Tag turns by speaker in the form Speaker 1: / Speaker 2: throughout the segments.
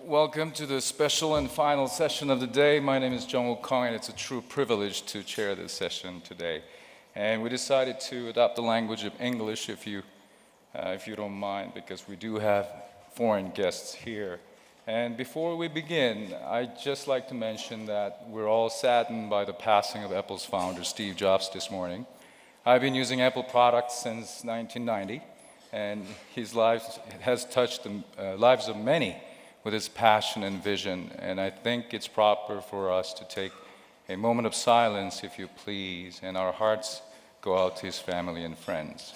Speaker 1: welcome to the special and final session of the day. My name is Jung-Woo Kong, and it's a true privilege to chair this session today. And we decided to adopt the language of English, if you don't mind, because we do have foreign guests here. And before we begin, I'd just like to mention that we're all saddened by the passing of Apple's founder, Steve Jobs, this morning. I've been using Apple products since 1990, and his life has touched the lives of many with his passion and vision. And I think it's proper for us to take a moment of silence, if you please, and our hearts go out to his family and friends.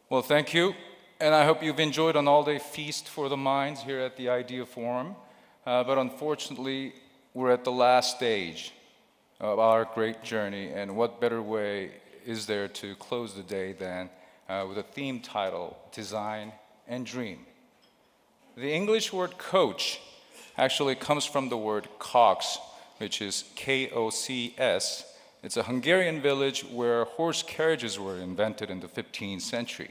Speaker 1: Well, thank you, and I hope you've enjoyed an all-day feast for the minds here at the Idea Forum. But unfortunately, we're at the last stage of our great journey, and what better way is there to close the day than with a theme title, Design and Dream. The English word coach actually comes from the word kocs, which is K-O-C-S. It's a Hungarian village where horse carriages were invented in the 15th century.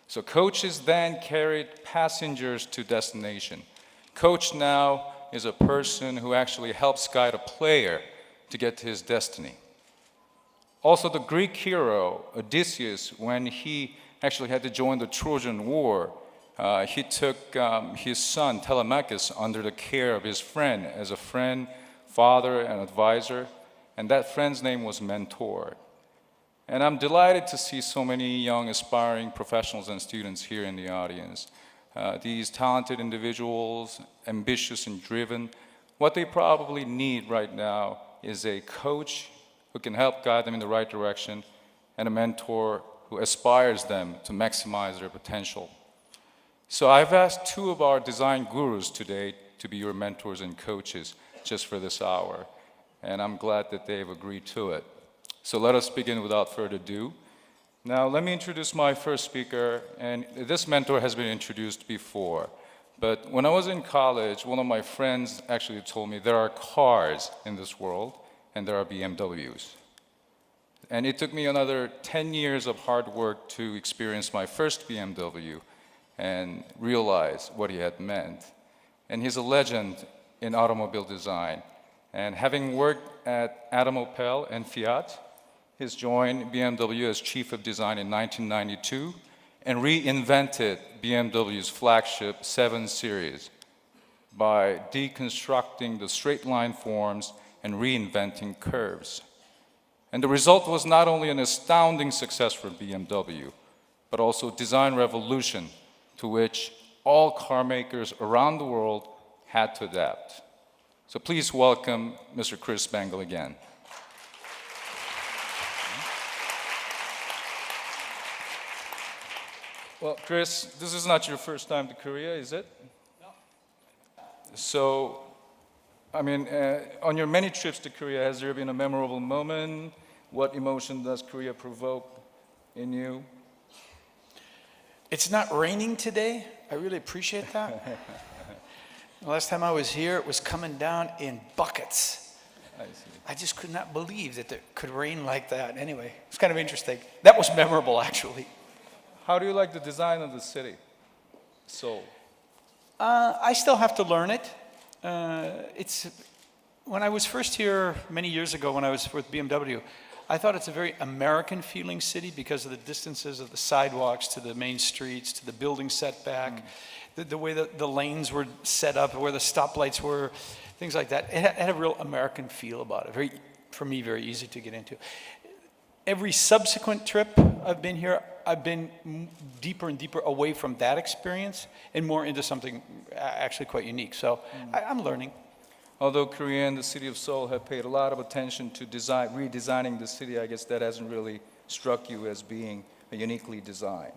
Speaker 1: So coaches then carried passengers to destination. Coach now is a person who actually helps guide a player to get to his destiny. Also, the Greek hero Odysseus, when he actually had to join the Trojan War, he took his son Telemachus under the care of his friend as a friend, father, and advisor, and that friend's name was Mentor. And I'm delighted to see so many young aspiring professionals and students here in the audience. These talented individuals, ambitious and driven, what they probably need right now is a coach who can help guide them in the right direction, and a mentor who aspires them to maximize their potential. So I've asked two of our design gurus today to be your mentors and coaches just for this hour, and I'm glad that they've agreed to it. So let us begin without further ado. Now let me introduce my first speaker, and this mentor has been introduced before. But when I was in college, one of my friends actually told me there are cars in this world, and there are BMWs. And it took me another 10 years of hard work to experience my first BMW and realize what he had meant. And he's a legend in automobile design. And having worked at Adam Opel and Fiat, he's joined BMW as chief of design in 1992 and reinvented BMW's flagship 7 Series by deconstructing the straight line forms and reinventing curves. And the result was not only an astounding success for BMW, but also a design revolution to which all car makers around the world had to adapt. So please welcome Mr. 크리스뱅글 again. Well, Chris, this is not your first time to Korea, is it? No. So, I mean, on your many trips to Korea, has there been a memorable moment? What emotion does Korea provoke in you?
Speaker 2: It's not raining today. I really appreciate that. The last time I was here, it was coming down in buckets.
Speaker 1: I see.
Speaker 2: I just could not believe that it could rain like that. Anyway, it's kind of interesting. That was memorable, actually.
Speaker 1: How do you like the design of the city, Seoul?
Speaker 2: I still have to learn it. When I was first here many years ago, when I was with BMW, I thought it's a very American-feeling city because of the distances of the sidewalks to the main streets, to the building setback, the way that the lanes were set up, where the stoplights were, things like that. It had a real American feel about it. For me, very easy to get into. Every subsequent trip I've been here, I've been deeper and deeper away from that experience and more into something actually quite unique. So I'm learning.
Speaker 1: Although Korea and the city of Seoul have paid a lot of attention to redesigning the city, I guess that hasn't really struck you as being a uniquely designed,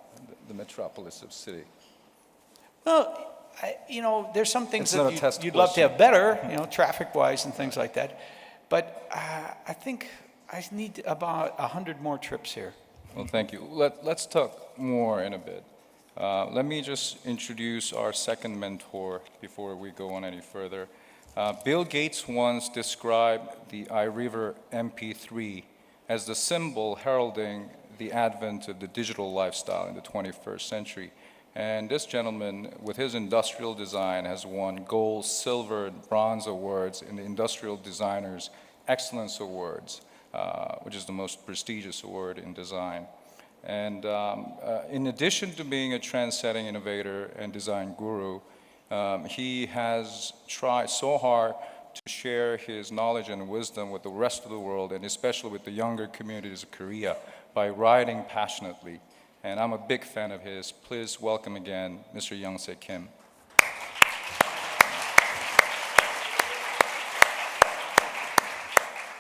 Speaker 1: the metropolis of city.
Speaker 2: Well, there's some things that you'd love to have better, traffic-wise and things like that. But I think I need about 100 more trips here.
Speaker 1: Well, thank you. Let's talk more in a bit. Let me just introduce our second mentor before we go on any further. Bill Gates once described the iRiver MP3 as the symbol heralding the advent of the digital lifestyle in the 21st century. And this gentleman, with his industrial design, has won gold, silver, and bronze awards in the Industrial Designers Excellence Awards, which is the most prestigious award in design. And in addition to being a trend-setting innovator and design guru, he has tried so hard to share his knowledge and wisdom with the rest of the world, and especially with the younger communities of Korea, by writing passionately. And I'm a big fan of his. Please welcome again, Mr. Young-se Kim.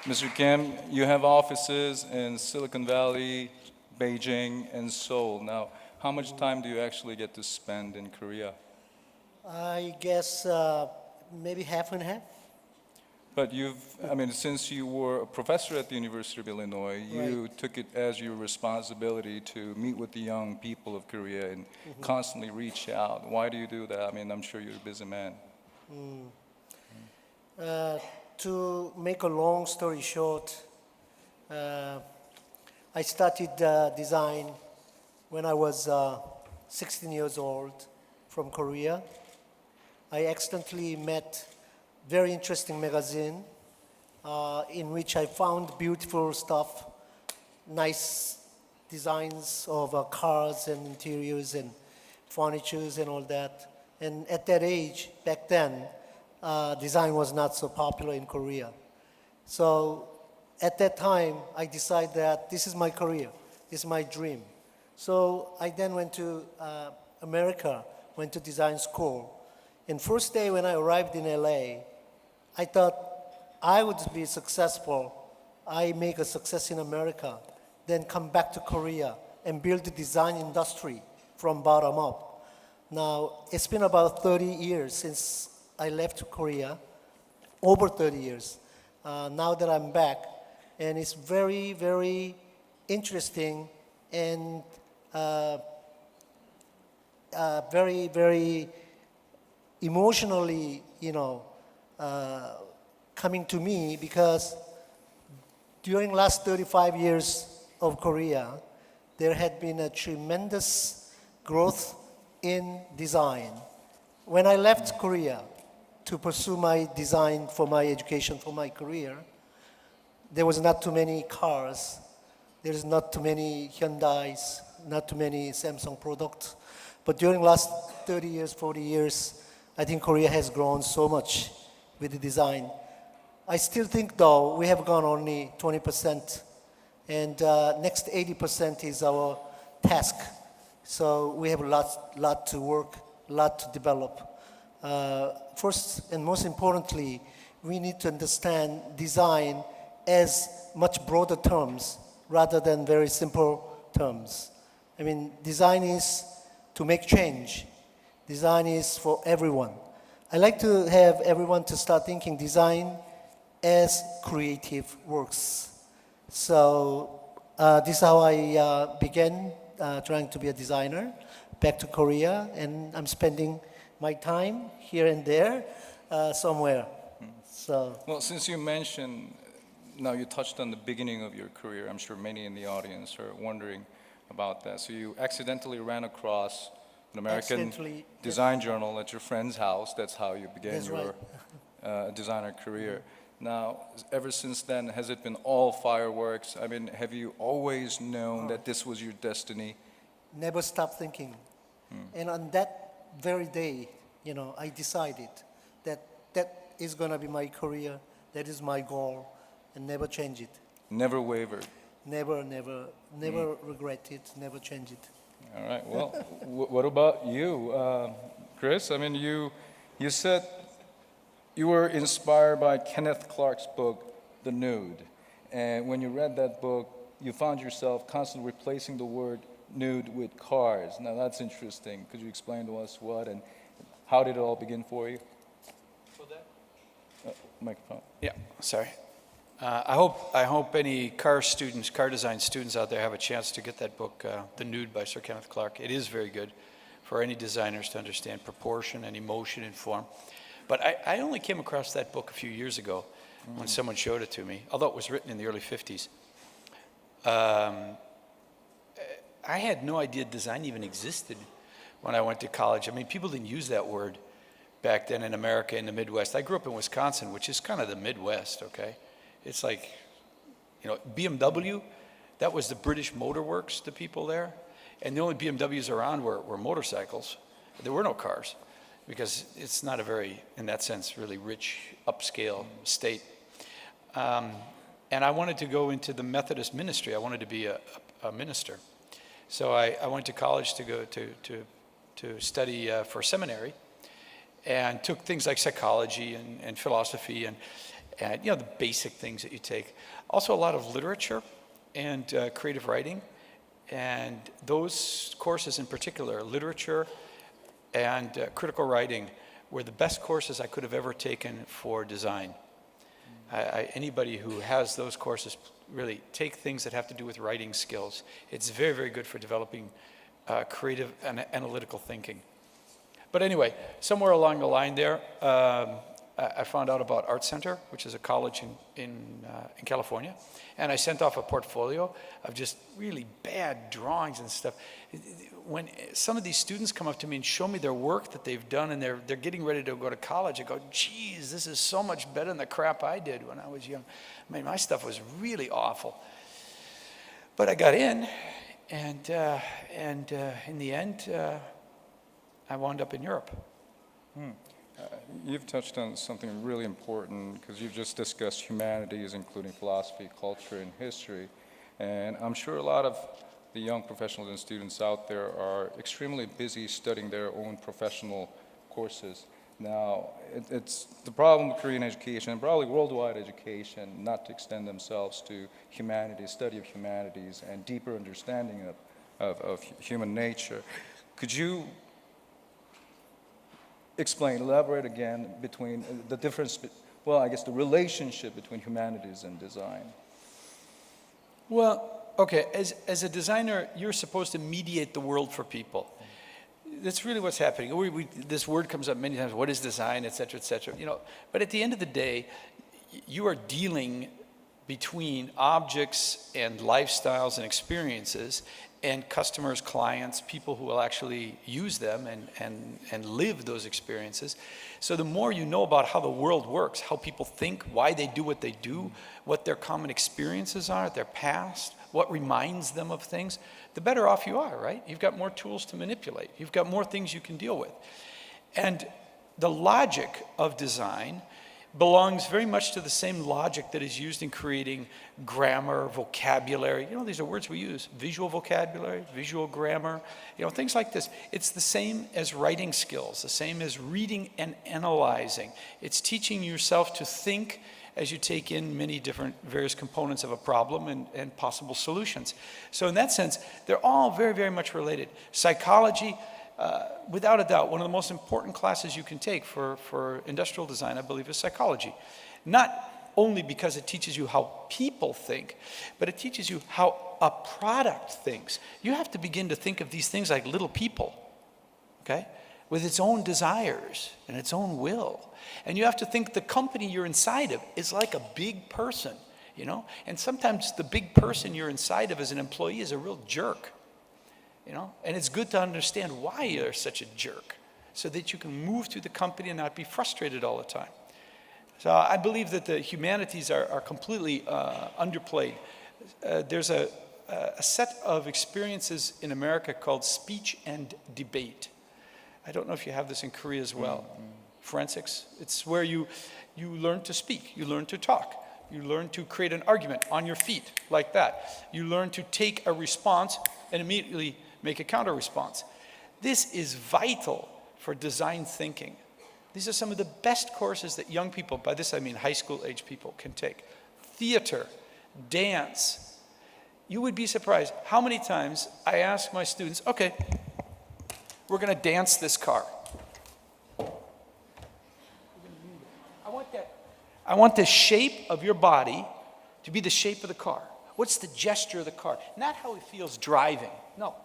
Speaker 1: Mr. Kim, you have offices in Silicon Valley, Beijing, and Seoul. Now, how much time do you actually get to spend in Korea?
Speaker 3: I guess maybe half and half.
Speaker 1: But since you were a professor at the University of Illinois, you took it as your responsibility to meet with the young people of Korea and constantly reach out. Why do you do that? I mean, I'm sure you're a busy man.
Speaker 3: To make a long story short, I started design when I was 16 years old from Korea. I accidentally met very interesting magazine in which I found beautiful stuff, nice designs of cars and interiors and furnitures and all that. And at that age, back then, design was not so popular in Korea. So at that time, I decided that this is my career, this is my dream. So I then went to America, went to design school. And first day when I arrived in LA, I thought I would be successful. I make a success in America, then come back to Korea and build the design industry from bottom up. Now, it's been about 30 years since I left Korea, over 30 years. Now that I'm back, and it's very, very interesting and very, very emotionally, coming to me, because during last 35 years of Korea, there had been a tremendous growth in design. When I left Korea to pursue my design for my education, for my career, there was not too many cars, there's not too many Hyundais, not too many Samsung products. But during last 30 years, 40 years, I think Korea has grown so much with the design. I still think, though, we have gone only 20%, and next 80% is our task. So we have a lot to work, a lot to develop. First and most importantly, we need to understand design as much broader terms rather than very simple terms. I mean, design is to make change. Design is for everyone. I like to have everyone to start thinking design as creative works. So this is how I began trying to be a designer, back to Korea, and I'm spending my time here and there somewhere. So.
Speaker 1: Well, since you mentioned, now you touched on the beginning of your career, I'm sure many in the audience are wondering about that. So you accidentally ran across an American design journal at your friend's house. That's how you began your designer career. Now, ever since then, has it been all fireworks? I mean, have you always known that this was your destiny?
Speaker 3: Never stopped thinking. And on that very day, I decided that is going to be my career, that is my goal, and never change it.
Speaker 1: Never wavered?
Speaker 3: Never regret it, never change it.
Speaker 1: All right, well, what about you, Chris? I mean, you said you were inspired by Kenneth Clark's book, The Nude. And when you read that book, you found yourself constantly replacing the word nude with cars. Now, that's interesting. Could you explain to us what and how did it all begin for you?
Speaker 2: For that?
Speaker 1: Microphone.
Speaker 2: Yeah, sorry. I hope any car design students out there have a chance to get that book, The Nude by Sir Kenneth Clark. It is very good for any designers to understand proportion and emotion and form. But I only came across that book a few years ago when someone showed it to me, although it was written in the early 50s. I had no idea design even existed when I went to college. I mean, people didn't use that word back then in America, in the Midwest. I grew up in Wisconsin, which is kind of the Midwest, okay? It's like, you know, BMW, that was the British Motor Works, the people there. And the only BMWs around were motorcycles. There were no cars, because it's not a very, in that sense, really rich, upscale state. And I wanted to go into the Methodist ministry. I wanted to be a minister. So I went to college to go to study for seminary, and took things like psychology and philosophy and you know, the basic things that you take. Also a lot of literature and creative writing. And those courses in particular, literature and critical writing, were the best courses I could have ever taken for design. Anybody who has those courses, really take things that have to do with writing skills. It's very, very good for developing creative and analytical thinking. But anyway, somewhere along the line there, I found out about Art Center, which is a college in California, and I sent off a portfolio of just really bad drawings and stuff. When some of these students come up to me and show me their work that they've done, and they're getting ready to go to college, I go, geez, this is so much better than the crap I did when I was young. I mean, my stuff was really awful. But I got in, and in the end, I wound up in Europe.
Speaker 1: You've touched on something really important, because you've just discussed humanities, including philosophy, culture, and history. And I'm sure a lot of the young professionals and students out there are extremely busy studying their own professional courses. Now, it's the problem with Korean education, and probably worldwide education, not to extend themselves to humanities, study of humanities, and deeper understanding of human nature. Could you elaborate again between the difference, well, I guess the relationship between humanities and design?
Speaker 2: Well, okay, as a designer, you're supposed to mediate the world for people. That's really what's happening. This word comes up many times, what is design, et cetera, you know. But at the end of the day, you are dealing between objects and lifestyles and experiences and customers, clients, people who will actually use them and live those experiences. So the more you know about how the world works, how people think, why they do what they do, what their common experiences are, their past, what reminds them of things, the better off you are, right? You've got more tools to manipulate. You've got more things you can deal with. And the logic of design belongs very much to the same logic that is used in creating grammar, vocabulary. You know, these are words we use. Visual vocabulary, visual grammar, you know, things like this. It's the same as writing skills, the same as reading and analyzing. It's teaching yourself to think as you take in many different various components of a problem and possible solutions. So in that sense, they're all very, very much related. Psychology, without a doubt, one of the most important classes you can take for industrial design, I believe, is psychology. Not only because it teaches you how people think, but it teaches you how a product thinks. You have to begin to think of these things like little people, okay, with its own desires and its own will. And you have to think the company you're inside of is like a big person, you know? And sometimes the big person you're inside of as an employee is a real jerk. You know, and it's good to understand why you're such a jerk so that you can move through the company and not be frustrated all the time. So I believe that the humanities are completely underplayed. There's a set of experiences in America called speech and debate. I don't know if you have this in Korea as well. Forensics, it's where you learn to speak, you learn to talk. You learn to create an argument on your feet like that. You learn to take a response and immediately make a counter response. This is vital for design thinking. These are some of the best courses that young people, by this I mean high school age people, can take. Theater, dance. You would be surprised how many times I ask my students, okay, we're gonna dance this car. I want the shape of your body to be the shape of the car. What's the gesture of the car? Not how it feels driving, no.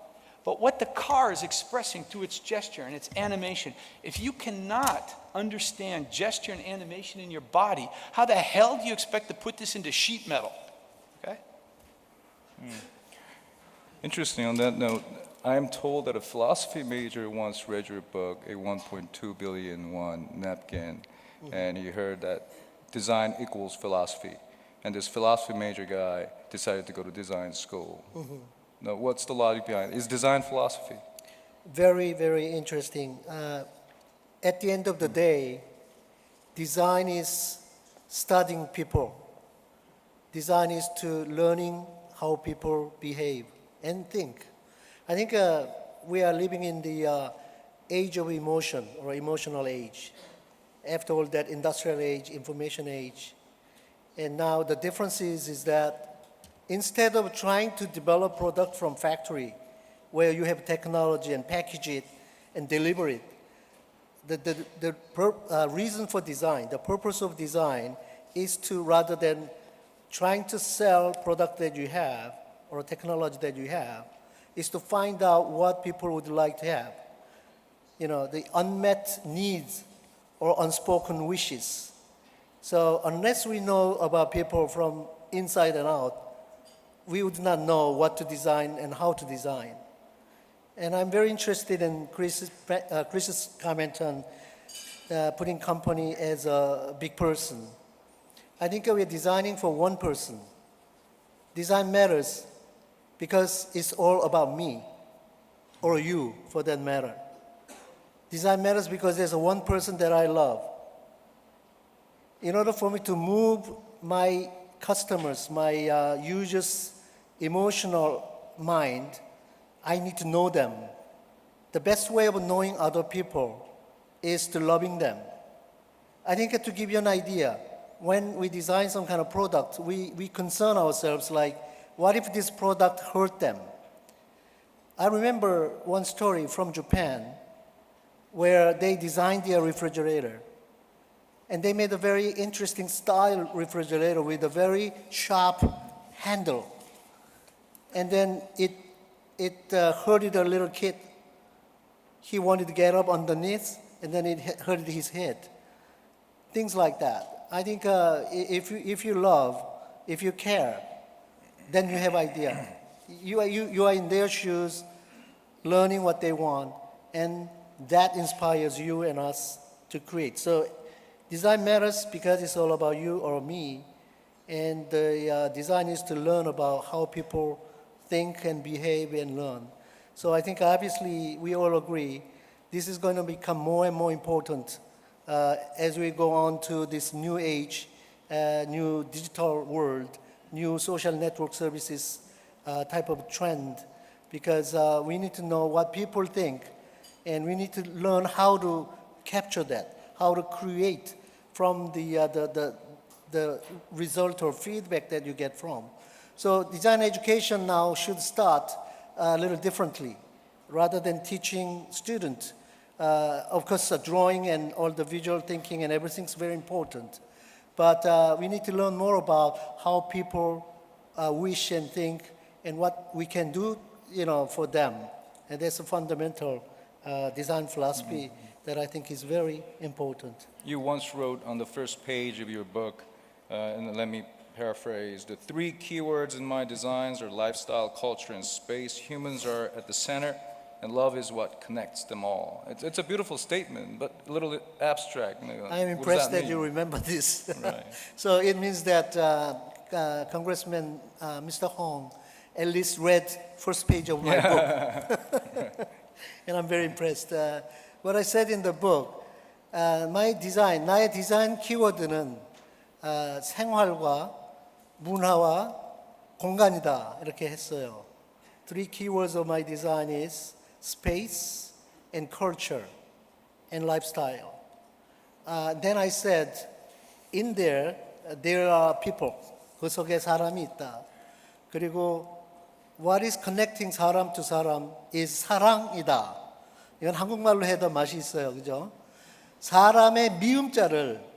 Speaker 2: But what the car is expressing through its gesture and its animation. If you cannot understand gesture and animation in your body, how the hell do you expect to put this into sheet metal? Okay?
Speaker 1: Interesting. On that note, I am told that a philosophy major once read your book, a 1.2 billion won napkin, and he heard that design equals philosophy. And this philosophy major guy decided to go to design school. Now, what's the logic behind it? Is design philosophy?
Speaker 3: Very, very interesting. At the end of the day, design is studying people. Design is to learning how people behave and think. I think we are living in the age of emotion or emotional age. After all, that industrial age, information age. And now the difference is that instead of trying to develop product from factory, where you have technology and package it and deliver it, the reason for design, the purpose of design is to, rather than trying to sell product that you have or technology that you have, is to find out what people would like to have. You know, the unmet needs or unspoken wishes. So unless we know about people from inside and out, we would not know what to design and how to design. And I'm very interested in Chris's comment on putting company as a big person. I think we're designing for one person. Design matters because it's all about me, or you for that matter. Design matters because there's one person that I love. In order for me to move my customers, my users' emotional mind, I need to know them. The best way of knowing other people is to loving them. I think to give you an idea, when we design some kind of product, we concern ourselves like, what if this product hurt them? I remember one story from Japan where they designed their refrigerator. And they made a very interesting style refrigerator with a very sharp handle. And then it hurted a little kid. He wanted to get up underneath, and then it hurted his head. Things like that. I think if you love, if you care, then you have idea. You are in their shoes, learning what they want, and that inspires you and us to create. So design matters because it's all about you or me, and the design is to learn about how people think and behave and learn. So I think obviously we all agree this is going to become more and more important as we go on to this new age, new digital world, new social network services type of trend, because we need to know what people think, and we need to learn how to capture that, how to create from the result or feedback that you get from. So design education now should start a little differently. Rather than teaching students, of course, drawing and all the visual thinking and everything's very important. But we need to learn more about how people wish and think and what we can do, for them. And that's a fundamental design philosophy that I think is very important.
Speaker 1: You once wrote on the first page of your book, and let me paraphrase, the 3 keywords in my designs are lifestyle, culture, and space. Humans are at the center, and love is what connects them all. It's a beautiful statement, but a little abstract.
Speaker 3: I am impressed that you remember this.
Speaker 1: Right.
Speaker 3: So it means that Congressman Mr. Hong at least read first page of my book. And I'm very impressed. What I said in the book, 나의 디자인 키워드는 생활과 문화와 공간이다 이렇게 했어요. 3 keywords of my design is space and culture and lifestyle. Then I said, in there are people. 그 속에 사람이 있다. 그리고 what is connecting 사람 to 사람 is 사랑이다. 이건 한국말로 해도 맛이 있어요. 그죠? 사람의 미음자를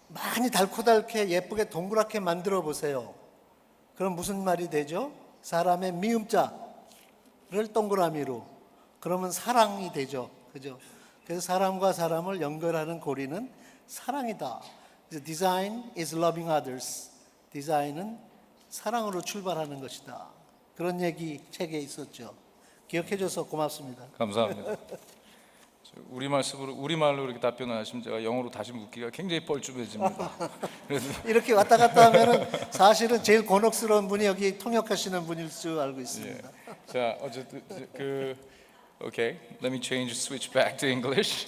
Speaker 3: 많이 달코달게 예쁘게 동그랗게 만들어 보세요. 그럼 무슨 말이 되죠? 사람의 미음자를 동그라미로. 그러면 사랑이 되죠. 그죠? 그래서 사람과 사람을 연결하는 고리는 사랑이다. Design is loving others. 디자인은 사랑으로 출발하는 것이다. 그런 얘기 책에 있었죠. 기억해줘서 고맙습니다.
Speaker 1: 감사합니다. 우리말로 이렇게 답변을 하시면 제가 영어로 다시 묻기가 굉장히 뻘쭘해집니다. 그래서
Speaker 3: 이렇게 왔다 갔다 하면은 사실은 제일 곤혹스러운 분이 여기 통역하시는 분일 줄 알고 있습니다.
Speaker 1: 자, 어쨌든 okay, let me switch back to English.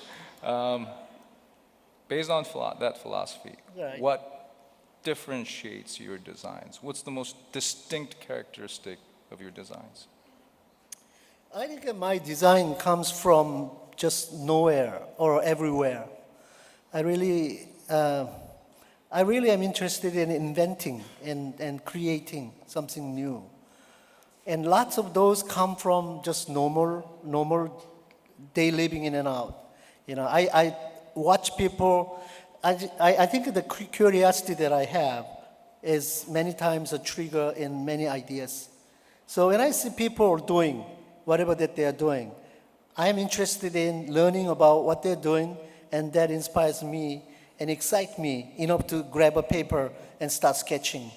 Speaker 1: Based on that philosophy,
Speaker 3: Right.
Speaker 1: what differentiates your designs? What's the most distinct characteristic of your designs?
Speaker 3: I think that my design comes from just nowhere or everywhere. I really am interested in inventing and creating something new. And lots of those come from just normal day living in and out. You know, I watch people. I think the curiosity that I have is many times a trigger in many ideas. So when I see people doing whatever that they are doing, I am interested in learning about what they're doing, and that inspires me and excites me enough to grab a paper and start sketching.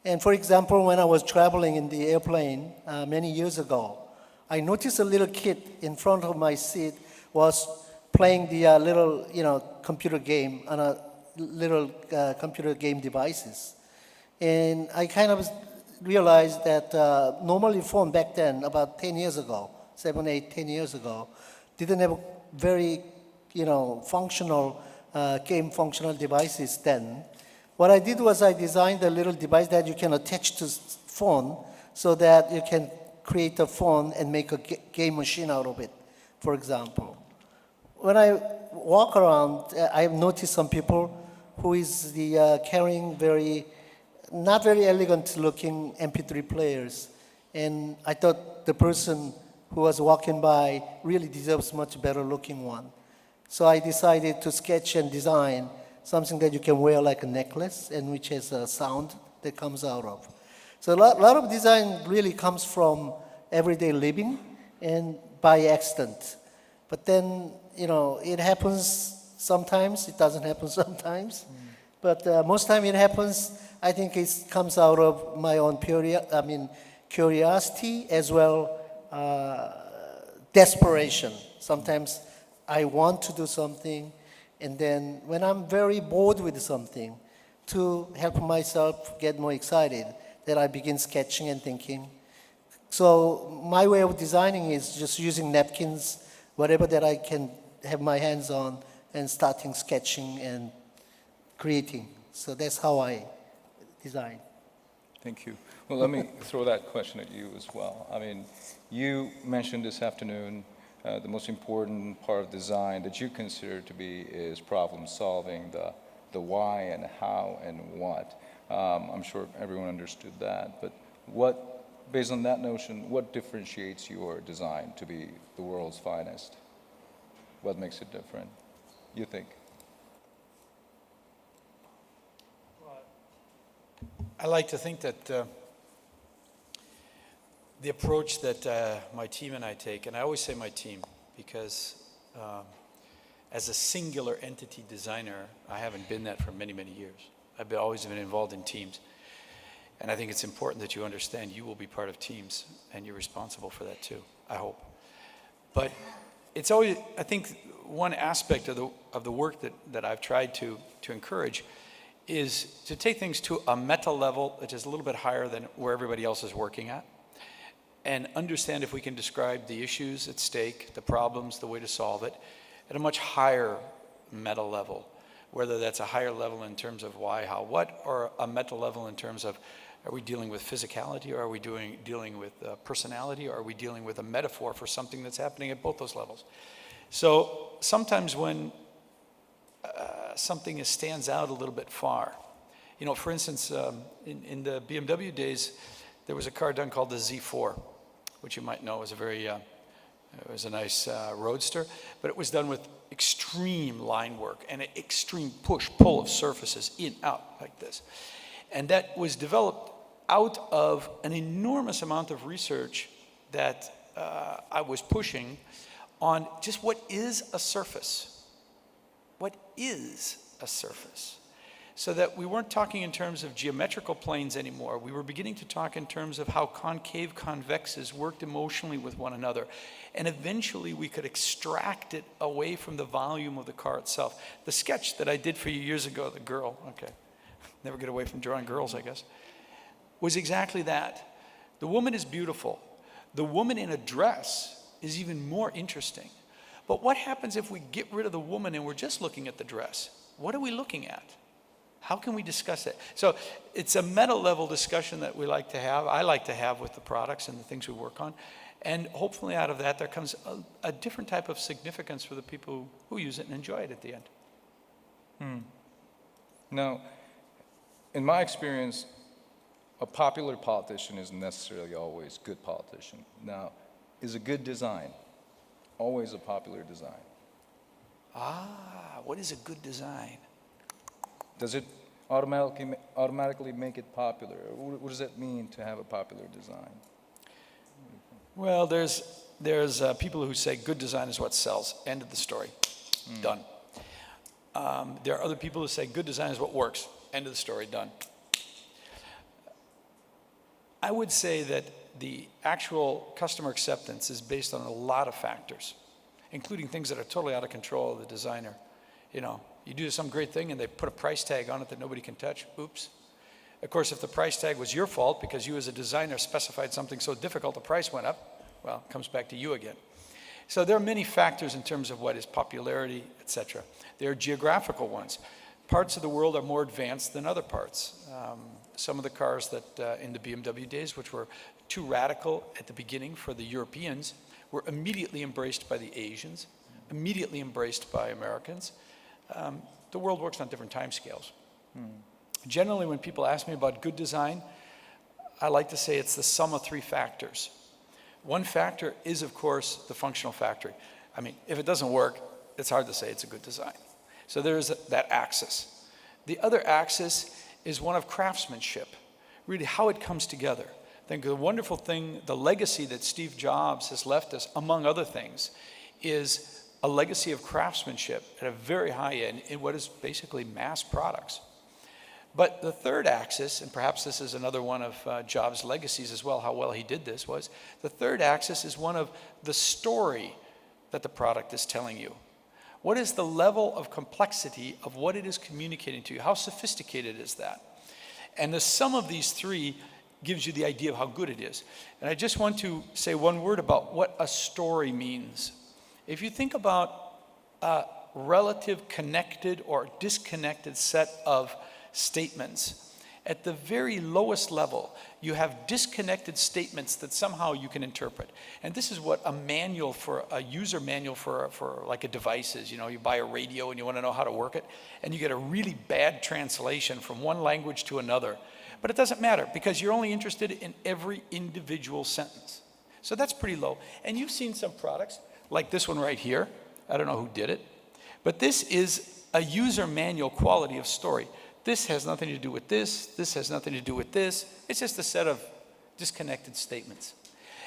Speaker 3: And for example, when I was traveling in the airplane many years ago, I noticed a little kid in front of my seat was playing the little, computer game on a little computer game devices. And I kind of realized that normally phone back then, about 10 years ago, 7, 8, 10 years ago, didn't have very, functional game functional devices then. What I did was I designed a little device that you can attach to phone so that you can create a phone and make a game machine out of it, for example. When I walk around, I've noticed some people who is carrying not very elegant looking MP3 players. And I thought the person who was walking by really deserves much better looking one. So I decided to sketch and design something that you can wear like a necklace and which has a sound that comes out of. So a lot of design really comes from everyday living and by accident. But then, it happens sometimes, it doesn't happen sometimes. But most time it happens, I think it comes out of my own curiosity as well desperation. Sometimes I want to do something, and then when I'm very bored with something, to help myself get more excited, then I begin sketching and thinking. So my way of designing is just using napkins, whatever that I can have my hands on, and starting sketching and creating. So that's how I design.
Speaker 1: Thank you. Well, let me throw that question at you as well. I mean, you mentioned this afternoon the most important part of design that you consider to be is problem solving, the why and how and what. I'm sure everyone understood that, but based on that notion, what differentiates your design to be the world's finest? What makes it different, you think?
Speaker 2: I like to think that the approach that my team and I take, and I always say my team because as a singular entity designer, I haven't been that for many, many years. I've always been involved in teams. And I think it's important that you understand you will be part of teams and you're responsible for that too, I hope. But it's always, I think one aspect of the work that I've tried to encourage is to take things to a meta level which is a little bit higher than where everybody else is working at, and understand if we can describe the issues at stake, the problems, the way to solve it, at a much higher meta level, whether that's a higher level in terms of why, how, what, or a meta level in terms of are we dealing with physicality, or are we dealing with personality, or are we dealing with a metaphor for something that's happening at both those levels? So sometimes when something stands out a little bit far, for instance, in the BMW days, there was a car done called the Z4, which you might know was it was a nice roadster, but it was done with extreme line work and an extreme push-pull of surfaces in, out, like this. And that was developed out of an enormous amount of research that I was pushing on just what is a surface. What is a surface? so that we weren't talking in terms of geometrical planes anymore. We were beginning to talk in terms of how concave convexes worked emotionally with one another. And eventually we could extract it away from the volume of the car itself. The sketch that I did for you years ago, the girl, okay, never get away from drawing girls, I guess, was exactly that. The woman is beautiful. The woman in a dress is even more interesting. But what happens if we get rid of the woman and we're just looking at the dress? What are we looking at? How can we discuss it? So it's a meta level discussion that we like to have, I like to have with the products and the things we work on. And hopefully out of that there comes a different type of significance for the people who use it and enjoy it at the end.
Speaker 1: Now, in my experience, a popular politician isn't necessarily always a good politician. Now, is a good design always a popular design?
Speaker 2: What is a good design?
Speaker 1: Does it automatically make it popular? Or what does it mean to have a popular design?
Speaker 2: Well, there's people who say good design is what sells. End of the story. Done. There are other people who say good design is what works. End of the story. Done. I would say that the actual customer acceptance is based on a lot of factors, including things that are totally out of control of the designer. You know, you do some great thing and they put a price tag on it that nobody can touch. Oops. Of course, if the price tag was your fault because you as a designer specified something so difficult the price went up, well, it comes back to you again. So there are many factors in terms of what is popularity, etc. There are geographical ones. Parts of the world are more advanced than other parts. Some of the cars that in the BMW days, which were too radical at the beginning for the Europeans, were immediately embraced by the Asians, immediately embraced by Americans. The world works on different time scales. Generally, when people ask me about good design, I like to say it's the sum of three factors. One factor is, of course, the functional factor. I mean, if it doesn't work, it's hard to say it's a good design. So there's that axis. The other axis is one of craftsmanship, really how it comes together. I think the wonderful thing, the legacy that Steve Jobs has left us, among other things, is a legacy of craftsmanship at a very high end in what is basically mass products. But the third axis, and perhaps this is another one of Jobs' legacies as well, how well he did this, was the third axis is one of the story that the product is telling you. What is the level of complexity of what it is communicating to you? How sophisticated is that? And the sum of these three gives you the idea of how good it is. And I just want to say one word about what a story means. If you think about a relative connected or disconnected set of statements, at the very lowest level, you have disconnected statements that somehow you can interpret. And this is what a user manual for like a device is. You know, you buy a radio and you want to know how to work it, and you get a really bad translation from one language to another. But it doesn't matter because you're only interested in every individual sentence. So that's pretty low. And you've seen some products, like this one right here. I don't know who did it, but this is a user manual quality of story. This has nothing to do with this. This has nothing to do with this. It's just a set of disconnected statements.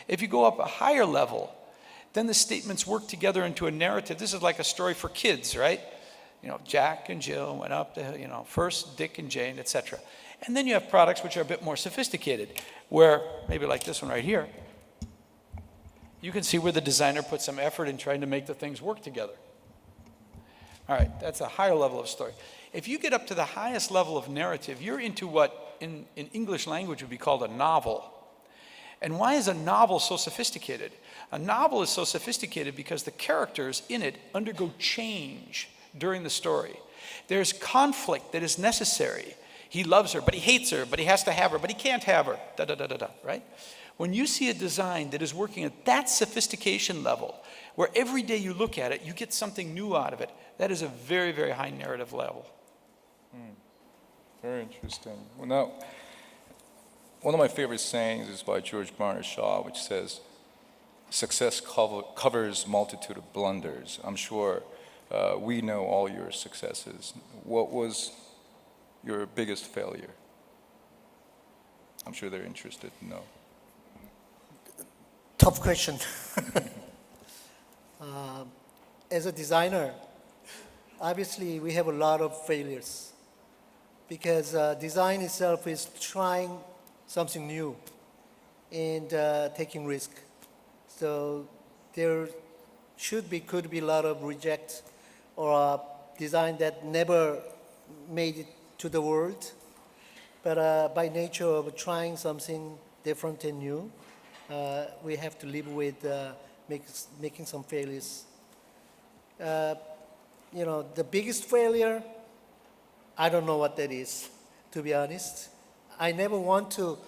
Speaker 2: If you go up a higher level, then the statements work together into a narrative. This is like a story for kids, right? You know, Jack and Jill went up to, you know, first Dick and Jane, etc. And then you have products which are a bit more sophisticated, where maybe like this one right here, you can see where the designer put some effort in trying to make the things work together. All right, that's a higher level of story. If you get up to the highest level of narrative, you're into what in English language would be called a novel. And why is a novel so sophisticated? A novel is so sophisticated because the characters in it undergo change during the story. There's conflict that is necessary. He loves her, but he hates her, but he has to have her, but he can't have her, right? When you see a design that is working at that sophistication level, where every day you look at it, you get something new out of it, that is a very, very high narrative level.
Speaker 1: Very interesting. Well, now, one of my favorite sayings is by George Barnard Shaw, which says, "Success covers multitude of blunders." I'm sure we know all your successes. What was your biggest failure? I'm sure they're interested to know.
Speaker 3: Tough question. As a designer, obviously we have a lot of failures. because design itself is trying something new and taking risk. So there could be a lot of reject or design that never made it to the world. But by nature of trying something different and new, we have to live with making some failures. The biggest failure, I don't know what that is, to be honest. I never want to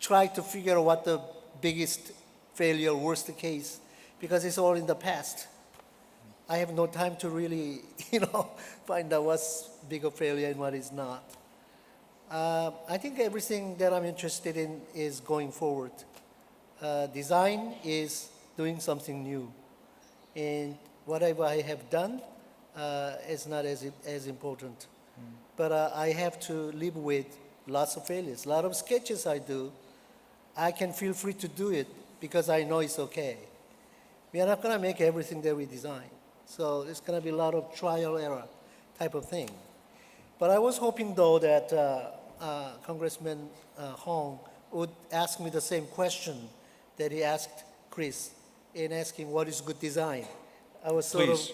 Speaker 3: try to figure out what the biggest failure, worst case, because it's all in the past. I have no time to really, find out what's bigger failure and what is not. I think everything that I'm interested in is going forward. Design is doing something new. And whatever I have done is not as important. But I have to live with lots of failures. A lot of sketches I do, I can feel free to do it because I know it's okay. We are not going to make everything that we design. So it's going to be a lot of trial error type of thing. But I was hoping, though, that Congressman Hong would ask me the same question that he asked Chris in asking what is good design. I was sort
Speaker 1: Please.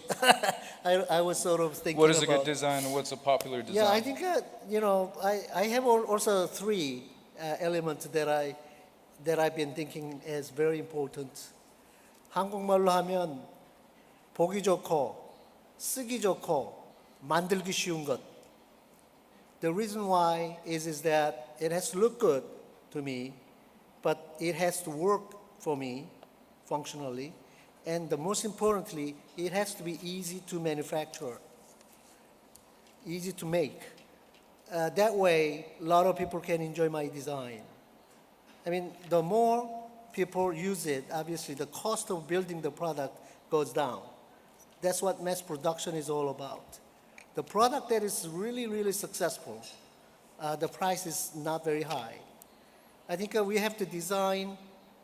Speaker 3: of, I was sort of thinking
Speaker 1: What is a
Speaker 3: about,
Speaker 1: good design and what's a popular design?
Speaker 3: Yeah, I think I have also three elements that I've been thinking is very important. 한국말로 하면 보기 좋고 쓰기 좋고 만들기 쉬운 것. The reason why is that it has to look good to me, but it has to work for me functionally, and the most importantly, it has to be easy to manufacture, easy to make. That way, a lot of people can enjoy my design. I mean, the more people use it, obviously the cost of building the product goes down. That's what mass production is all about. The product that is really, really successful, the price is not very high. I think we have to design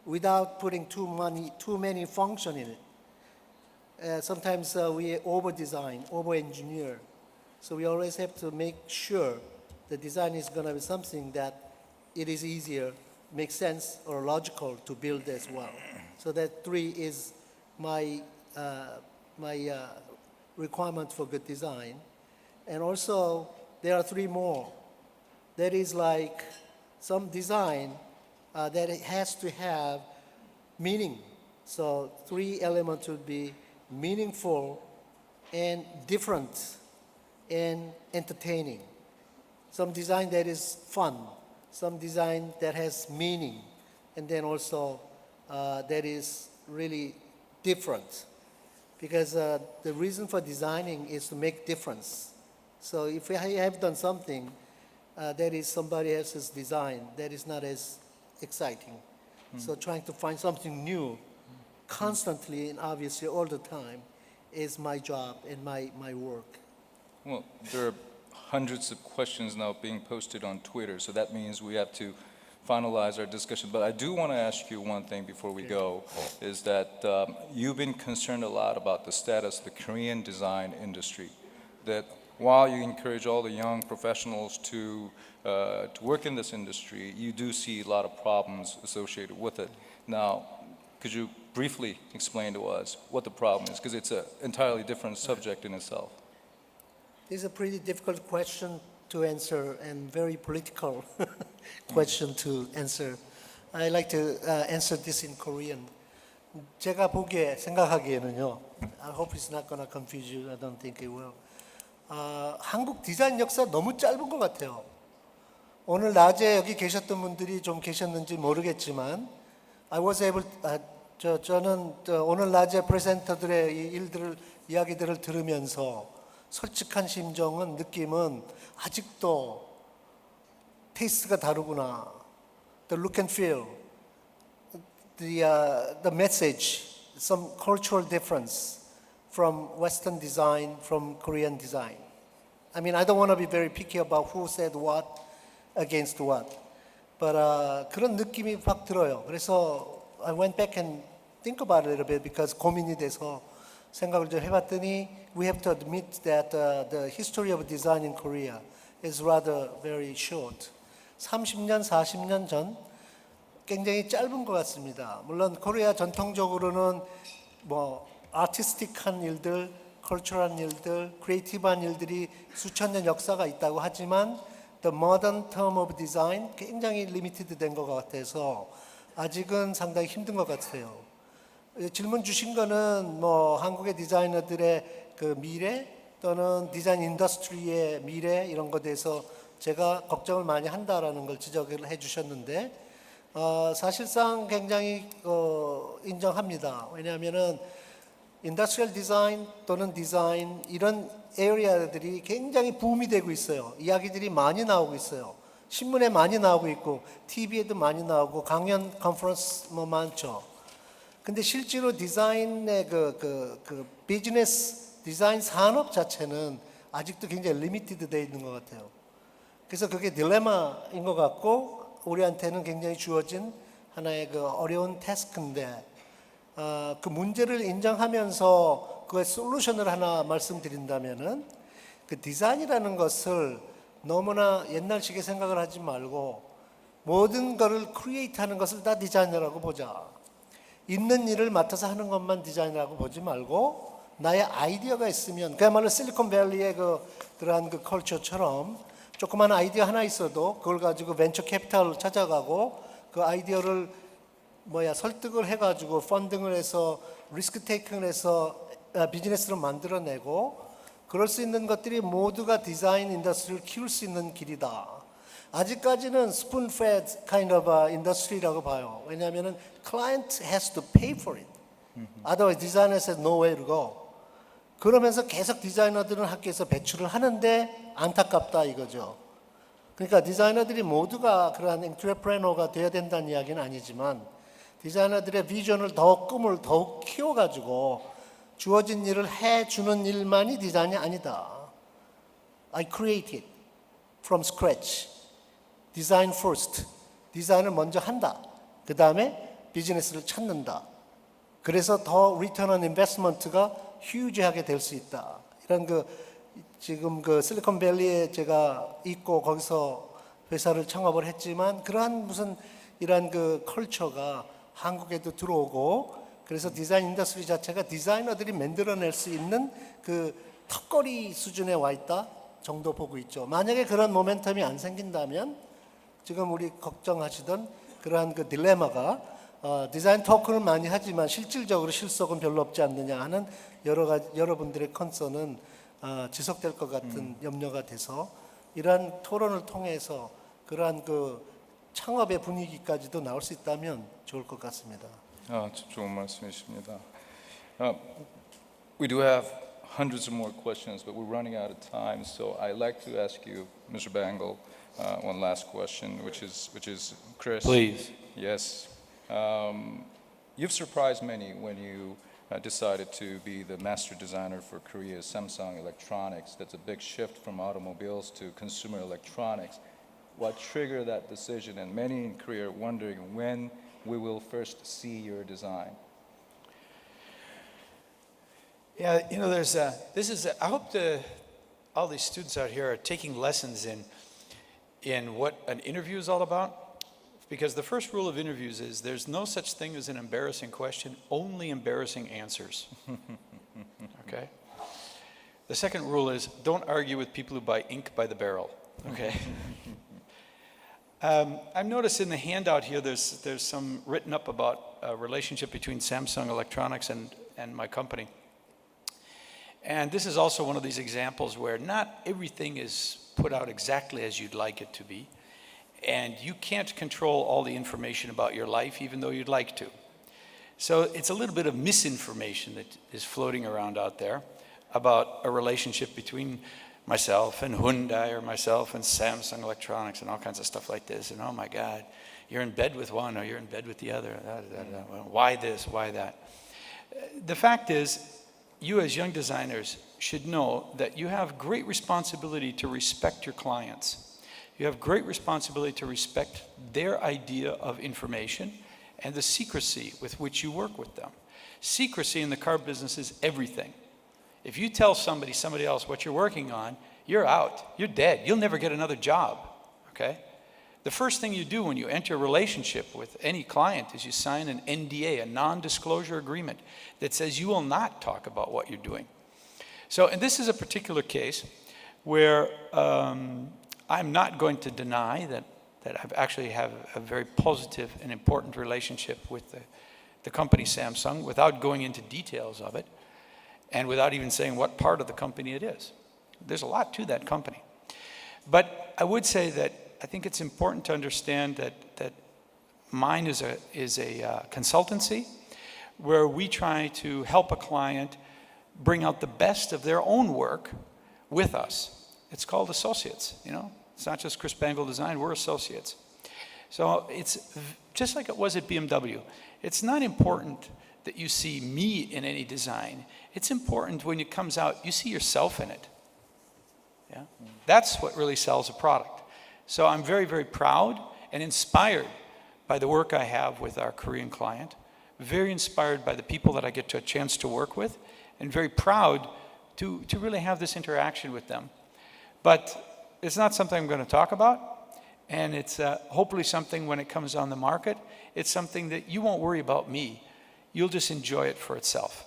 Speaker 3: without putting too many functions in it. Sometimes we over-design, over-engineer. So we always have to make sure the design is going to be something that it is easier, makes sense, or logical to build as well. So that three is my requirement for good design. And also, there are three more. That is like some design that it has to have meaning. So three elements would be meaningful and different and entertaining. Some design that is fun, some design that has meaning, and then also that is really different. Because the reason for designing is to make difference. So if I have done something that is somebody else's design, that is not as exciting. So trying to find something new constantly and obviously all the time is my job and my work.
Speaker 1: Well, there are hundreds of questions now being posted on Twitter, so that means we have to finalize our discussion. But I do want to ask you one thing before we go, is that you've been concerned a lot about the status of the Korean design industry, that while you encourage all the young professionals to work in this industry, you do see a lot of problems associated with it. Now, could you briefly explain to us what the problem is? Because it's an entirely different subject in itself.
Speaker 3: This is a pretty difficult question to answer and very political question to answer. I like to answer this in Korean. 제가 생각하기에는요. I hope it's not going to confuse you. I don't think it will. 한국 디자인 역사 너무 짧은 것 같아요. 오늘 낮에 여기 계셨던 분들이 좀 계셨는지 모르겠지만, 저는 오늘 낮에 프레젠터들의 이야기들을 들으면서 솔직한 심정은, 느낌은 아직도 테이스트가 다르구나. The look and feel, the message, some cultural difference from Western design, from Korean design. I mean, I don't want to be very picky about who said what against what. But 그런 느낌이 확 들어요. 그래서 I went back and think about it a little bit because 고민이 돼서 생각을 좀 해봤더니 we have to admit that the history of design in Korea is rather very short. 30년, 40년 전 굉장히 짧은 것 같습니다. 물론 코리아 전통적으로는 뭐 아티스틱한 일들, 컬처럴한 일들, 크리에이티브한 일들이 수천 년 역사가 있다고 하지만 the modern term of design 굉장히 리미티드 된 것 같아서 아직은 상당히 힘든 것 같아요. 질문 주신 거는 뭐 한국의 디자이너들의 그 미래 또는 디자인 인더스트리의 미래 이런 것에 대해서 제가 걱정을 많이 한다라는 걸 지적을 해 주셨는데 사실상 굉장히 인정합니다. 왜냐하면은 인더스트리얼 디자인 또는 디자인 이런 에리아들이 굉장히 붐이 되고 있어요. 이야기들이 많이 나오고 있어요. 신문에 많이 나오고 있고 TV에도 많이 나오고 강연 컨퍼런스 뭐 많죠. 근데 실제로 디자인의 그 비즈니스 디자인 산업 자체는 아직도 굉장히 리미티드 돼 있는 것 같아요. 그래서 그게 딜레마인 것 같고 우리한테는 굉장히 주어진 하나의 그 어려운 태스크인데 그 문제를 인정하면서 그의 솔루션을 하나 말씀드린다면은 그 디자인이라는 것을 너무나 옛날식의 생각을 하지 말고 모든 것을 크리에이트하는 것을 다 디자인이라고 보자. 있는 일을 맡아서 하는 것만 디자인이라고 보지 말고 나의 아이디어가 있으면 그야말로 실리콘밸리의 그러한 그 컬처처럼 조그만 아이디어 하나 있어도 그걸 가지고 벤처 캐피탈을 찾아가고 그 아이디어를 설득을 해가지고 펀딩을 해서 리스크 테이킹을 해서 비즈니스로 만들어내고 그럴 수 있는 것들이 모두가 디자인 인더스트리를 키울 수 있는 길이다. 아직까지는 spoon-fed kind of industry라고 봐요. 왜냐하면은 client has to pay for it. Otherwise designers have no way to go. 그러면서 계속 디자이너들은 학교에서 배출을 하는데 안타깝다 이거죠. 그러니까 디자이너들이 모두가 그러한 엔트레프레너가 되어야 된다는 이야기는 아니지만 디자이너들의 비전을 더욱 꿈을 더욱 키워가지고 주어진 일을 해주는 일만이 디자인이 아니다. I create it from scratch. Design first. 디자인을 먼저 한다. 그 다음에 비즈니스를 찾는다. 그래서 더 리턴 온 인베스트먼트가 휴지하게 될 수 있다. 이런 지금 실리콘밸리에 제가 있고 거기서 회사를 창업을 했지만 그러한 무슨 이런 컬처가 한국에도 들어오고 그래서 디자인 인더스트리 자체가 디자이너들이 만들어낼 수 있는 그 턱걸이 수준에 와 있다 정도 보고 있죠. 만약에 그런 모멘텀이 안 생긴다면 지금 우리 걱정하시던 그러한 그 딜레마가 디자인 토크는 많이 하지만 실질적으로 실속은 별로 없지 않느냐 하는 여러분들의 컨선은 지속될 것 같은 염려가 돼서 이러한 토론을 통해서 그러한 그 창업의 분위기까지도 나올 수 있다면 좋을 것 같습니다.
Speaker 1: 좋은 말씀이십니다. We do have hundreds of more questions, but we're running out of time. So I'd like to ask you, Mr. Bangle, one last question, which is Chris.
Speaker 2: Please.
Speaker 1: Yes. You've surprised many when you decided to be the master designer for Korea's Samsung Electronics. That's a big shift from automobiles to consumer electronics. What triggered that decision? And many in Korea are wondering when we will first see your design.
Speaker 2: Yeah, you know, I hope all these students out here are taking lessons in what an interview is all about. Because the first rule of interviews is there's no such thing as an embarrassing question, only embarrassing answers. Okay? The second rule is don't argue with people who buy ink by the barrel. Okay? I've noticed in the handout here there's some written up about a relationship between Samsung Electronics and my company. And this is also one of these examples where not everything is put out exactly as you'd like it to be. And you can't control all the information about your life, even though you'd like to. So it's a little bit of misinformation that is floating around out there about a relationship between myself and Hyundai or myself and Samsung Electronics and all kinds of stuff like this. And oh my God, you're in bed with one or you're in bed with the other. Why this, why that? The fact is, you as young designers should know that you have great responsibility to respect your clients. You have great responsibility to respect their idea of information and the secrecy with which you work with them. Secrecy in the car business is everything. If you tell somebody else what you're working on, you're out. You're dead. You'll never get another job, okay? The first thing you do when you enter a relationship with any client is you sign an NDA, a non-disclosure agreement, that says you will not talk about what you're doing. So, and this is a particular case where I'm not going to deny that I've actually have a very positive and important relationship with the company Samsung without going into details of it and without even saying what part of the company it is. There's a lot to that company. But I would say that I think it's important to understand that mine is a consultancy where we try to help a client bring out the best of their own work with us. It's called associates, you know. It's not just Chris-Bengal Design, we're associates. So it's just like it was at BMW. It's not important that you see me in any design. It's important when it comes out, you see yourself in it. Yeah? That's what really sells a product. So I'm very, very proud and inspired by the work I have with our Korean client, very inspired by the people that I get a chance to work with, and very proud to really have this interaction with them. But it's not something I'm going to talk about, and it's hopefully something when it comes on the market, it's something that you won't worry about me. You'll just enjoy it for itself.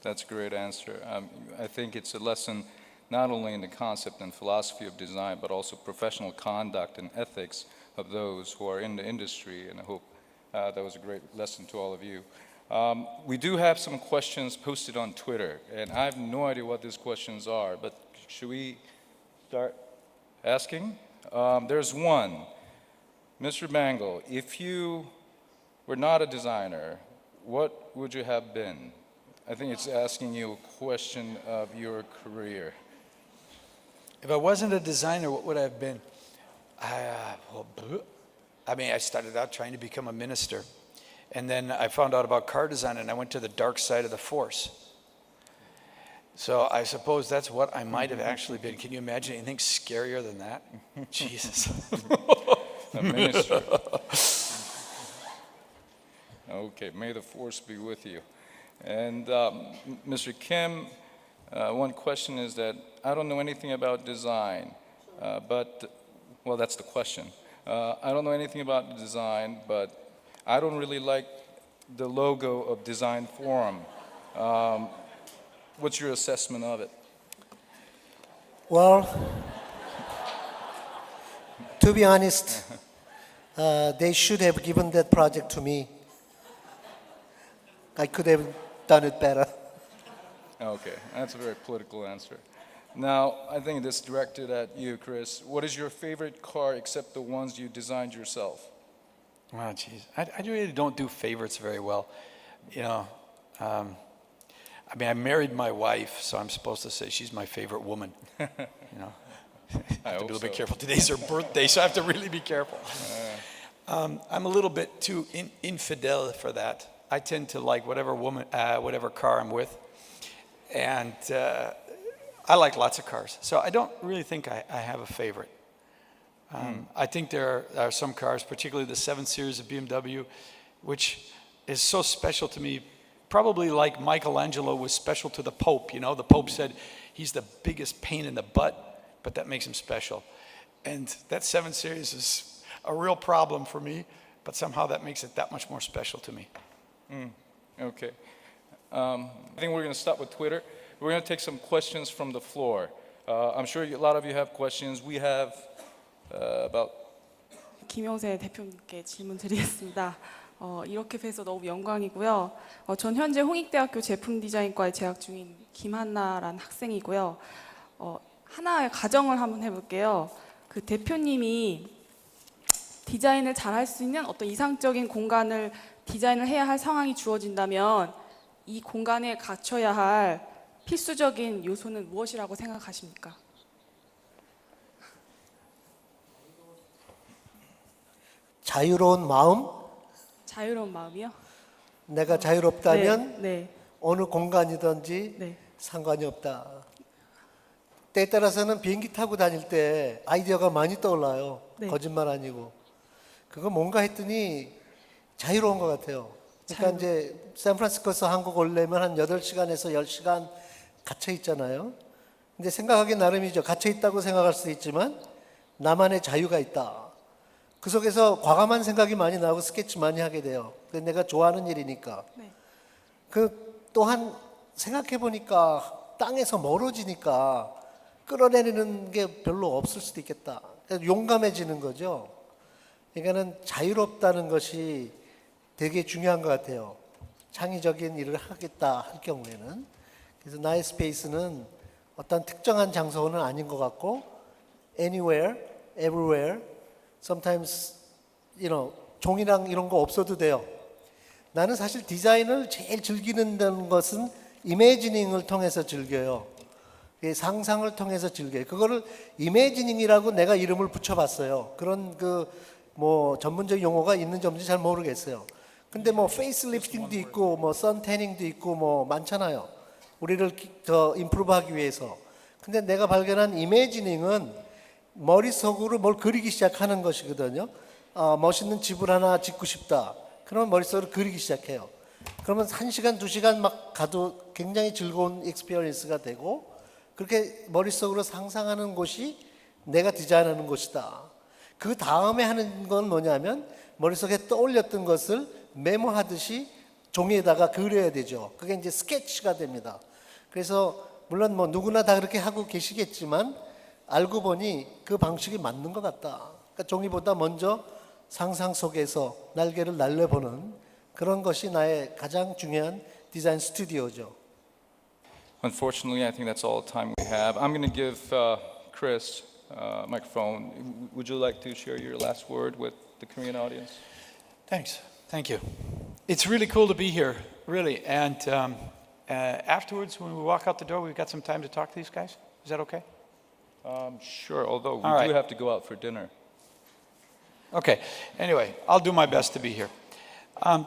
Speaker 1: That's a great answer. I think it's a lesson not only in the concept and philosophy of design, but also professional conduct and ethics of those who are in the industry, and I hope that was a great lesson to all of you. We do have some questions posted on Twitter, and I have no idea what these questions are, but should we start asking? There's one. Mr. Bangle, if you were not a designer, what would you have been? I think it's asking you a question of your career.
Speaker 2: If I wasn't a designer, what would I have been? I started out trying to become a minister. And then I found out about car design, and I went to the dark side of the force. So I suppose that's what I might have actually been. Can you imagine anything scarier than that? Jesus.
Speaker 1: A minister. Okay, may the force be with you. And Mr. Kim, one question is that I don't know anything about design, well, that's the question. I don't know anything about the design, but I don't really like the logo of Design Forum. What's your assessment of it?
Speaker 3: Well, to be honest, they should have given that project to me. I could have done it better.
Speaker 1: Okay, that's a very political answer. Now, I think this is directed at you, Chris. What is your favorite car except the ones you designed yourself?
Speaker 2: Oh, jeez. I really don't do favorites very well. You know, I married my wife, so I'm supposed to say she's my favorite woman. You know, I have to be a little bit careful. Today's her birthday, so I have to really be careful. I'm a little bit too infidel for that. I tend to like whatever car I'm with, and I like lots of cars. So I don't really think I have a favorite. I think there are some cars, particularly the 7 Series of BMW, which is so special to me, probably like Michelangelo was special to the Pope. You know, the Pope said he's the biggest pain in the butt, but that makes him special. And that 7 Series is a real problem for me, but somehow that makes it that much more special to me.
Speaker 1: Okay. I think we're going to start with Twitter. We're going to take some questions from the floor. I'm sure a lot of you have questions. We have about...
Speaker 4: 김용세 대표님께 질문 드리겠습니다. 이렇게 뵈서 너무 영광이고요. 전 현재 홍익대학교 제품디자인과에 재학 중인 김한나라는 학생이고요. 하나의 가정을 한번 해볼게요. 그 대표님이 디자인을 잘할 수 있는 어떤 이상적인 공간을 디자인을 해야 할 상황이 주어진다면 이 공간에 갖춰야 할 필수적인 요소는 무엇이라고 생각하십니까?
Speaker 3: 자유로운 마음?
Speaker 4: 자유로운 마음이요?
Speaker 3: 내가 자유롭다면
Speaker 4: 네.
Speaker 3: 어느 공간이든지
Speaker 4: 네.
Speaker 3: 상관이 없다. 때에 따라서는 비행기 타고 다닐 때 아이디어가 많이 떠올라요.
Speaker 4: 네.
Speaker 3: 거짓말 아니고. 그거 뭔가 했더니 자유로운 것 같아요. 그러니까 이제 샌프란시스코에서 한국 오려면 한 8시간에서 10시간 갇혀 있잖아요. 근데 생각하기 나름이죠. 갇혀 있다고 생각할 수도 있지만 나만의 자유가 있다. 그 속에서 과감한 생각이 많이 나고 스케치 많이 하게 돼요. 그게 내가 좋아하는 일이니까.
Speaker 4: 네.
Speaker 3: 그 또한 생각해 보니까 땅에서 멀어지니까 끌어내리는 게 별로 없을 수도 있겠다. 그래서 용감해지는 거죠. 그러니까는 자유롭다는 것이 되게 중요한 것 같아요. 창의적인 일을 하겠다 할 경우에는. 그래서 나의 스페이스는 어떤 특정한 장소는 아닌 것 같고 anywhere, everywhere, sometimes, 종이랑 이런 거 없어도 돼요. 나는 사실 디자인을 제일 즐기는 것은 이미지닝을 통해서 즐겨요. 상상을 통해서 즐겨요. 그거를 이미지닝이라고 내가 이름을 붙여봤어요. 그런 전문적 용어가 있는지 없는지 잘 모르겠어요. 근데 페이스리프팅도 있고 선태닝도 있고 많잖아요. 우리를 더 임프루브하기 위해서. 근데 내가 발견한 이미지닝은 머릿속으로 뭘 그리기 시작하는 것이거든요. 멋있는 집을 하나 짓고 싶다. 그러면 머릿속으로 그리기 시작해요. 그러면 1시간, 2시간 막 가도 굉장히 즐거운 익스피리언스가 되고 그렇게 머릿속으로 상상하는 곳이 내가 디자인하는 곳이다. 그 다음에 하는 건 뭐냐면 머릿속에 떠올렸던 것을 메모하듯이 종이에다가 그려야 되죠. 그게 이제 스케치가 됩니다. 그래서 물론 누구나 다 그렇게 하고 계시겠지만 알고 보니 그 방식이 맞는 것 같다. 그러니까 종이보다 먼저 상상 속에서 날개를 날려보는 그런 것이 나의 가장 중요한 디자인 스튜디오죠.
Speaker 1: Unfortunately, I think that's all the time we have. I'm going to give Chris a microphone. Would you like to share your last word with the Korean audience?
Speaker 2: Thanks. Thank you. It's really cool to be here, really. And afterwards, when we walk out the door, we've got some time to talk to these guys. Is that okay?
Speaker 1: Sure, although we
Speaker 2: All right.
Speaker 1: do have to go out for dinner.
Speaker 2: Okay. Anyway, I'll do my best to be here.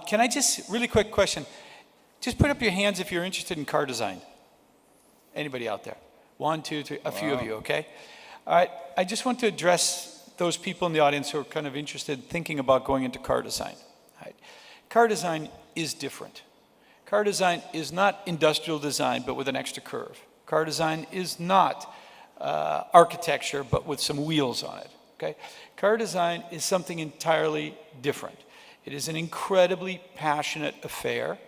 Speaker 2: Can I just, really quick question. Just put up your hands if you're interested in car design. Anybody out there? 1, 2, 3, a few of you, okay? All right, I just want to address those people in the audience who are kind of interested, thinking about going into car design. All right. Car design is different. Car design is not industrial design, but with an extra curve. Car design is not architecture, but with some wheels on it, okay? Car design is something entirely different. It is an incredibly passionate affair.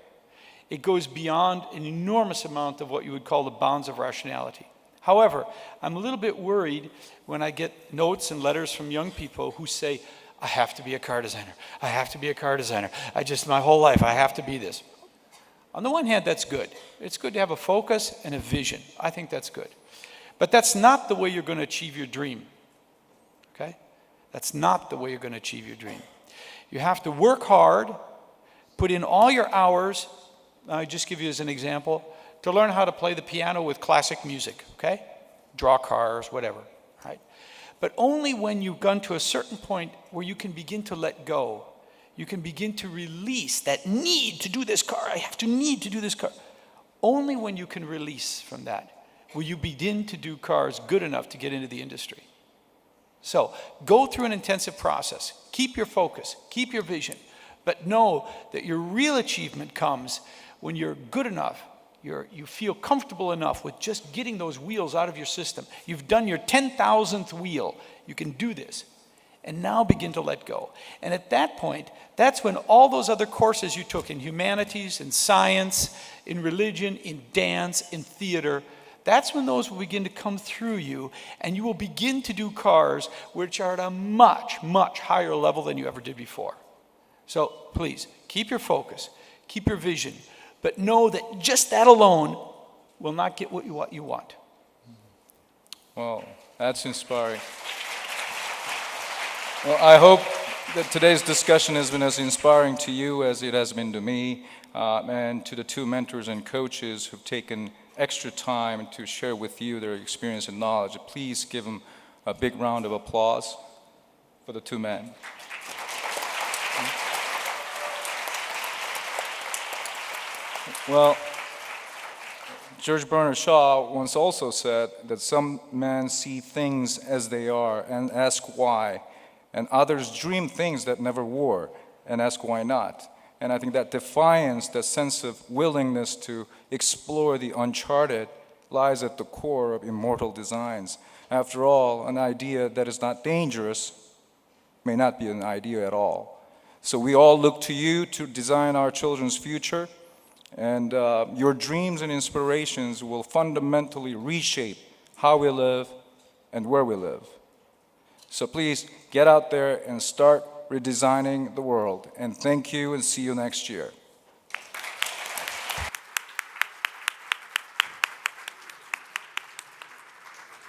Speaker 2: It goes beyond an enormous amount of what you would call the bounds of rationality. However, I'm a little bit worried when I get notes and letters from young people who say, I have to be a car designer. I have to be a car designer. My whole life, I have to be this. On the one hand, that's good. It's good to have a focus and a vision. I think that's good. But that's not the way you're going to achieve your dream. Okay? That's not the way you're going to achieve your dream. You have to work hard, put in all your hours. I'll just give you as an example, to learn how to play the piano with classic music, okay? Draw cars, whatever, right? But only when you've gone to a certain point where you can begin to let go, you can begin to release that need to do this car, I have to need to do this car. Only when you can release from that will you begin to do cars good enough to get into the industry. So go through an intensive process, keep your focus, keep your vision, but know that your real achievement comes when you're good enough, you feel comfortable enough with just getting those wheels out of your system. You've done your 10,000th wheel. You can do this. And now begin to let go. And at that point, that's when all those other courses you took in humanities, in science, in religion, in dance, in theater, that's when those will begin to come through you, and you will begin to do cars which are at a much, much higher level than you ever did before. So please, keep your focus, keep your vision, but know that just that alone will not get what you want.
Speaker 1: Well, that's inspiring. Well, I hope that today's discussion has been as inspiring to you as it has been to me, and to the two mentors and coaches who've taken extra time to share with you their experience and knowledge. Please give them a big round of applause for the two men. Well, George Bernard Shaw once also said that some men see things as they are and ask why, and others dream things that never were and ask why not. And I think that defiance, that sense of willingness to explore the uncharted, lies at the core of immortal designs. After all, an idea that is not dangerous may not be an idea at all. So we all look to you to design our children's future, and your dreams and inspirations will fundamentally reshape how we live and where we live. So please get out there and start redesigning the world. And thank you, and see you next year.